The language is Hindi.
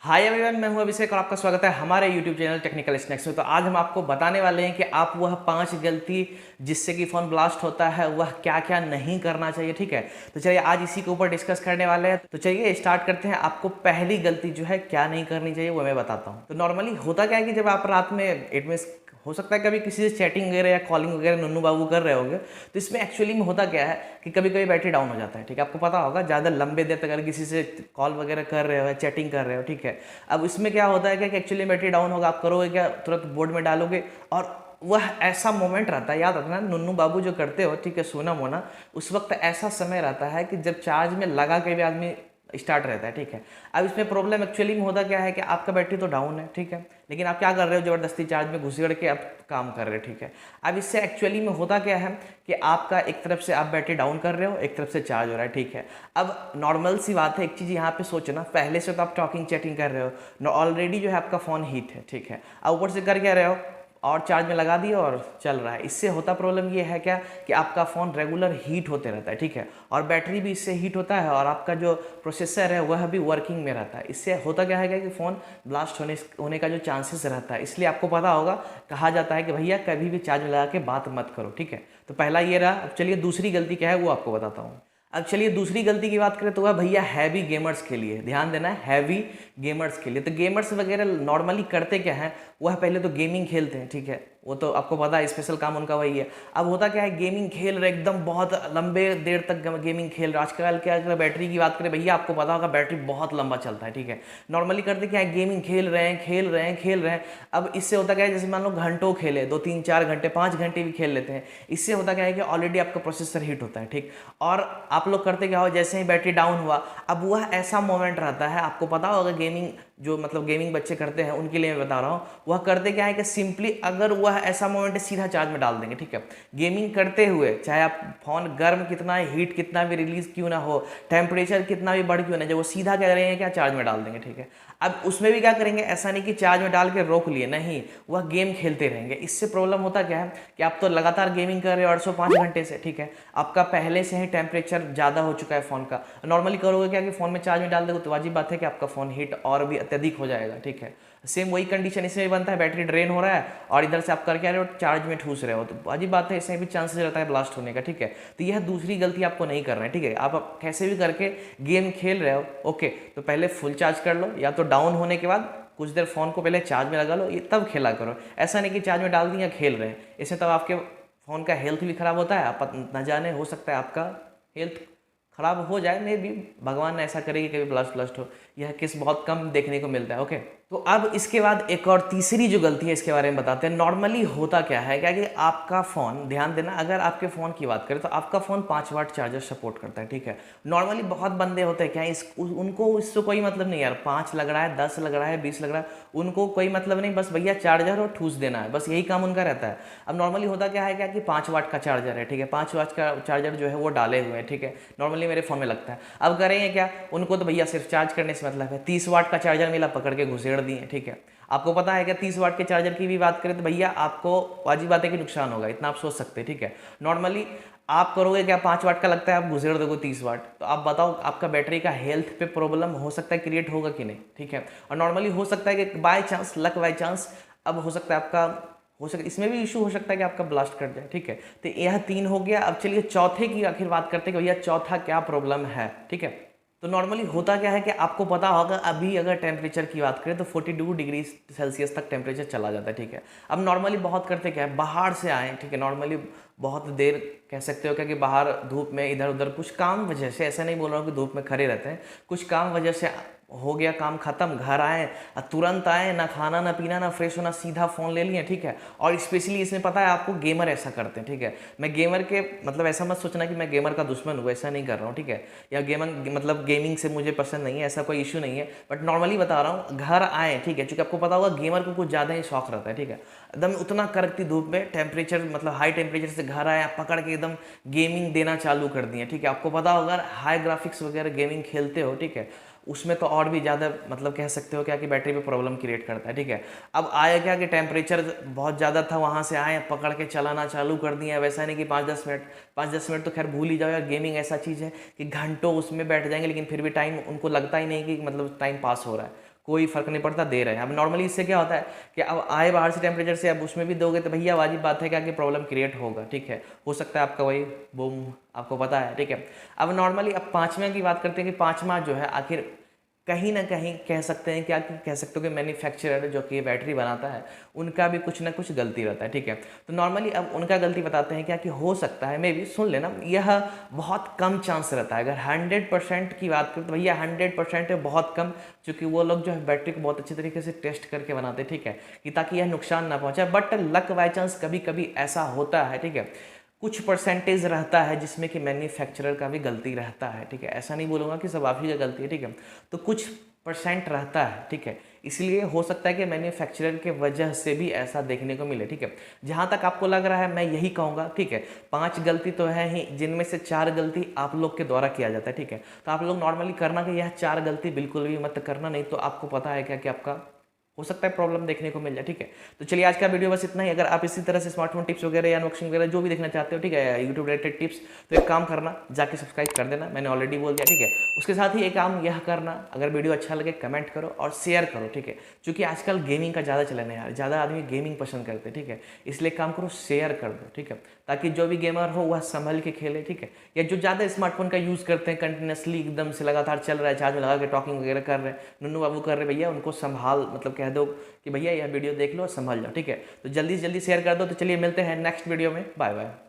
हाय एवरीवन, मैं हूं अभिषेक और आपका स्वागत है हमारे यूट्यूब चैनल टेक्निकल स्नैक्स में। तो आज हम आपको बताने वाले हैं कि आप वह 5 गलती जिससे कि फ़ोन ब्लास्ट होता है वह क्या क्या नहीं करना चाहिए। ठीक है, तो चलिए आज इसी के ऊपर डिस्कस करने वाले हैं। तो चलिए स्टार्ट करते हैं। आपको पहली गलती जो है क्या नहीं करनी चाहिए वो मैं बताता हूँ। तो नॉर्मली होता क्या है कि जब आप रात में इट मीन्स हो सकता है कभी किसी से चैटिंग वगैरह या कॉलिंग वगैरह नन्नू बाबू कर रहे होंगे, तो इसमें एक्चुअली में होता क्या है कि कभी कभी बैटरी डाउन हो जाता है। ठीक है, आपको पता होगा ज़्यादा लंबे देर तक अगर किसी से कॉल वगैरह कर रहे हो या चैटिंग कर रहे हो, ठीक है, अब इसमें क्या होता है कि एक्चुअली बैटरी डाउन होगा, आप करोगे क्या, तुरंत बोर्ड में डालोगे और वह ऐसा मोमेंट रहता है, याद रखना नन्नू बाबू जो करते हो, ठीक है, सोना मोना, उस वक्त ऐसा समय रहता है कि जब चार्ज में लगा के भी आदमी स्टार्ट रहता है। ठीक है, अब इसमें प्रॉब्लम एक्चुअली में होता क्या है कि आपका बैटरी तो डाउन है, ठीक है, लेकिन आप क्या कर रहे हो, ज़बरदस्ती चार्ज में घुसेड़ के आप काम कर रहे हो। ठीक है, अब इससे एक्चुअली में होता क्या है कि आपका एक तरफ से आप बैटरी डाउन कर रहे हो, एक तरफ से चार्ज हो रहा है। ठीक है, अब नॉर्मल सी बात है, एक चीज़ यहाँ पे सोचना, पहले से तो आप टॉकिंग चैटिंग कर रहे हो, ऑलरेडी जो है आपका फ़ोन हीट है। ठीक है, अब ऊपर से कर क्या रहे हो और चार्ज में लगा दिया और चल रहा है। इससे होता प्रॉब्लम ये है क्या कि आपका फ़ोन रेगुलर हीट होते रहता है। ठीक है, और बैटरी भी इससे हीट होता है और आपका जो प्रोसेसर है वह भी वर्किंग में रहता है। इससे होता क्या है कि फ़ोन ब्लास्ट होने का जो चांसेस रहता है। इसलिए आपको पता होगा, कहा जाता है कि भैया कभी भी चार्ज में लगा के बात मत करो। ठीक है, तो पहला ये रहा। अब चलिए दूसरी गलती क्या है वो आपको बताता हूँ। अब चलिए दूसरी गलती की बात करें तो वह भैया हैवी गेमर्स के लिए, ध्यान देना है, हैवी गेमर्स के लिए। तो गेमर्स वगैरह नॉर्मली करते क्या है, वह पहले तो गेमिंग खेलते हैं। ठीक है, वो तो आपको पता है, स्पेशल काम उनका वही है। अब होता क्या है, गेमिंग खेल रहे एकदम बहुत लंबे देर तक गेमिंग खेल रहे। आजकल क्या, अगर बैटरी की बात करें भैया, आपको पता होगा बैटरी बहुत लंबा चलता है। ठीक है, नॉर्मली करते क्या है, गेमिंग खेल रहे हैं खेल रहे हैं खेल रहे हैं। अब इससे होता क्या है, जैसे मान लो घंटों खेले, 2 3 4 घंटे 5 घंटे भी खेल लेते हैं। इससे होता क्या है कि ऑलरेडी आपका प्रोसेसर हीट होता है। ठीक, और आप लोग करते क्या हो, जैसे ही बैटरी डाउन हुआ, अब वह ऐसा मोमेंट रहता है, आपको पता होगा गेमिंग जो मतलब गेमिंग बच्चे करते हैं उनके लिए मैं बता रहा हूँ, वह करते क्या है कि सिंपली अगर वह ऐसा मोमेंट है सीधा चार्ज में डाल देंगे। ठीक है, गेमिंग करते हुए चाहे आप फोन गर्म कितना हीट कितना भी रिलीज क्यों ना हो, टेम्परेचर कितना भी बढ़ क्यों ना, जब वो सीधा क्या करेंगे, क्या चार्ज में डाल देंगे। ठीक है, अब उसमें भी क्या करेंगे, ऐसा नहीं कि चार्ज में डाल के रोक लिए, नहीं, वह गेम खेलते रहेंगे। इससे प्रॉब्लम होता क्या है कि आप तो लगातार गेमिंग कर रहे हो 805 घंटे से। ठीक है, आपका पहले से ही टेम्परेचर ज़्यादा हो चुका है फ़ोन का। नॉर्मली करोगे क्या कि फ़ोन में चार्ज में डाल दोगे तो वाजिब बात है कि आपका फ़ोन हीट और भी अत्यधिक हो जाएगा। ठीक है, सेम वही कंडीशन इसमें भी बनता है, बैटरी ड्रेन हो रहा है और इधर से आप कर क्या रहे हो, चार्ज में ठूस रहे हो, तो वाजिब बात है इसमें भी चांसेस रहता है ब्लास्ट होने का। ठीक है, तो यह दूसरी गलती आपको नहीं करना है। ठीक है, आप कैसे भी करके गेम खेल रहे हो, ओके, तो पहले फुल चार्ज कर लो, या तो डाउन होने के बाद कुछ देर फ़ोन को पहले चार्ज में लगा लो, ये तब खेला करो। ऐसा नहीं कि चार्ज में डाल दिया खेल रहे हैं, इससे तब आपके फ़ोन का हेल्थ भी ख़राब होता है। आप न जाने, हो सकता है आपका हेल्थ खराब हो जाए, मे भी भगवान ने ऐसा करे कि कभी ब्लास्ट हो, यह केस बहुत कम देखने को मिलता है। ओके, तो अब इसके बाद एक और तीसरी जो गलती है इसके बारे में बताते हैं। नॉर्मली होता क्या है क्या कि आपका फ़ोन, ध्यान देना, अगर आपके फ़ोन की बात करें तो आपका फ़ोन 5 वाट चार्जर सपोर्ट करता है। ठीक है, नॉर्मली बहुत बंदे होते हैं क्या, उनको इससे कोई मतलब नहीं यार, 5 लग रहा है, 10 लग रहा है, 20 लग रहा है, उनको कोई मतलब नहीं, बस भैया चार्जर और ठूस देना है, बस यही काम उनका रहता है। अब नॉर्मली होता क्या है क्या कि 5 वाट का चार्जर है। ठीक है, 5 वाट का चार्जर जो है वो डाले हुए हैं। ठीक है, नॉर्मली मेरे फ़ोन में लगता है। अब करेंगे क्या, उनको तो भैया सिर्फ चार्ज करने से मतलब है, 30 वाट का चार्जर मिला, पकड़ के घुसेड़ दिए। ठीक है, आपको पता है कि 30 वाट के चार्जर की भी बात करें तो भैया आपको वाजिब बात है कि नुकसान होगा, इतना आप सोच सकते हैं। ठीक है, नॉर्मली आप करोगे क्या, 5 वाट का लगता है, आप घुसेड़ दोगे 30 वाट, तो आप बताओ आपका बैटरी का हेल्थ पे प्रॉब्लम हो सकता है क्रिएट होगा कि नहीं। ठीक है, और नॉर्मली हो सकता है कि by chance, luck by chance, अब हो सकता है आपका, हो सकता है इसमें भी इशू हो सकता है कि आपका ब्लास्ट कर जाए। ठीक है, तो यह 3 हो गया। अब चलिए चौथे की आखिर बात करते हैं कि भैया चौथा क्या प्रॉब्लम है। ठीक है, तो नॉर्मली होता क्या है कि आपको पता होगा, अभी अगर टेम्परेचर की बात करें तो 42 डिग्री सेल्सियस तक टेम्परेचर चला जाता है। ठीक है, अब नॉर्मली बहुत करते क्या है, बाहर से आए, ठीक है, नॉर्मली बहुत देर कह सकते हो क्या कि बाहर धूप में इधर उधर कुछ काम वजह से, ऐसा नहीं बोल रहा हूँ कि धूप में खड़े रहते हैं, कुछ काम वजह से हो गया काम खत्म, घर आए, तुरंत आए, ना खाना ना पीना ना फ्रेश होना, सीधा फ़ोन ले लिए। ठीक है, और स्पेशली इसमें पता है आपको गेमर ऐसा करते हैं। ठीक है, मैं गेमर के मतलब ऐसा मत सोचना कि मैं गेमर का दुश्मन हूँ, ऐसा नहीं कर रहा हूँ। ठीक है, या गेमर मतलब गेमिंग से मुझे पसंद नहीं है, ऐसा कोई इशू नहीं है, बट नॉर्मली बता रहा हूँ, घर आए, ठीक है, क्योंकि आपको पता होगा गेमर को कुछ ज़्यादा ही शौक रहता है। ठीक है, एकदम उतना कड़कती धूप में टेम्परेचर मतलब हाई टेम्परेचर से घर आए, पकड़ के एकदम गेमिंग देना चालू कर दिए। ठीक है, आपको पता होगा हाई ग्राफिक्स वगैरह गेमिंग खेलते हो, ठीक है, उसमें तो और भी ज़्यादा मतलब कह सकते हो क्या कि बैटरी पे प्रॉब्लम क्रिएट करता है। ठीक है, अब आया क्या कि टेम्परेचर बहुत ज़्यादा था, वहाँ से आए, पकड़ के चलाना चालू कर दिया। वैसा नहीं कि 5-10 मिनट तो खैर भूल ही जाओ यार, गेमिंग ऐसा चीज़ है कि घंटों उसमें बैठ जाएंगे, लेकिन फिर भी टाइम उनको लगता ही नहीं कि मतलब टाइम पास हो रहा है। कोई फर्क नहीं पड़ता, दे रहे हैं। अब नॉर्मली इससे क्या होता है कि अब आए बाहर से टेम्परेचर से, अब उसमें भी दोगे तो भैया वाजिब बात है क्या कि प्रॉब्लम क्रिएट होगा, ठीक है। हो सकता है आपका वही बूम, आपको पता है, ठीक है। अब नॉर्मली अब पाँचवें की बात करते हैं कि पाँचवा जो है आखिर कहीं ना कहीं कह सकते हैं, क्या कह सकते हो कि मैन्युफैक्चरर जो कि बैटरी बनाता है उनका भी कुछ ना कुछ गलती रहता है, ठीक है। तो नॉर्मली अब उनका गलती बताते हैं क्या कि हो सकता है, मे भी सुन लेना, यह बहुत कम चांस रहता है। अगर 100% की बात करें तो भैया 100% है बहुत कम, क्योंकि वो लोग जो है बैटरी को बहुत अच्छे तरीके से टेस्ट करके बनाते हैं, ठीक है, कि ताकि यह नुकसान ना पहुंचे। बट लक बाई चांस कभी कभी ऐसा होता है, ठीक है, कुछ परसेंटेज रहता है जिसमें कि मैन्युफैक्चरर का भी गलती रहता है, ठीक है। ऐसा नहीं बोलूँगा कि सब आप ही का गलती है, ठीक है, तो कुछ परसेंट रहता है, ठीक है। इसलिए हो सकता है कि मैन्युफैक्चरर के वजह से भी ऐसा देखने को मिले, ठीक है। जहाँ तक आपको लग रहा है मैं यही कहूँगा, ठीक है, 5 गलती तो है ही, जिनमें से 4 गलती आप लोग के द्वारा किया जाता है, ठीक है। तो आप लोग नॉर्मली करना कि यह 4 गलती बिल्कुल भी मत करना, नहीं तो आपको पता है क्या कि आपका हो सकता है प्रॉब्लम देखने को मिल जाए, ठीक है। तो चलिए आज का वीडियो बस इतना ही। अगर आप इसी तरह से स्मार्टफोन टिप्स वगैरह या अनबॉक्सिंग वगैरह जो भी देखना चाहते हो, ठीक है, यूट्यूब रिलेटेड टिप्स, तो एक काम करना, जाके सब्सक्राइब कर देना, मैंने ऑलरेडी बोल दिया, ठीक है। उसके साथ ही एक काम यह करना, अगर वीडियो अच्छा लगे कमेंट करो और शेयर करो, ठीक है, क्योंकि आजकल गेमिंग का ज़्यादा चलन है यार, ज़्यादा आदमी गेमिंग पसंद करते हैं, ठीक है। इसलिए काम करो, शेयर कर दो, ठीक है, ताकि जो भी गेमर हो वह संभल के खेले, ठीक है। या जो ज़्यादा स्मार्टफोन का यूज़ करते हैं, कंटिन्यूसली एकदम से लगातार चल रहा है, चार्ज में लगा के टॉकिंग वगैरह कर रहे हैं, नन्नू बाबू कर रहे भैया, उनको संभाल, मतलब कह दो कि भैया यह वीडियो देख लो और संभल जाओ, ठीक है। तो जल्दी से जल्दी शेयर कर दो। तो चलिए मिलते हैं नेक्स्ट वीडियो में, बाय बाय।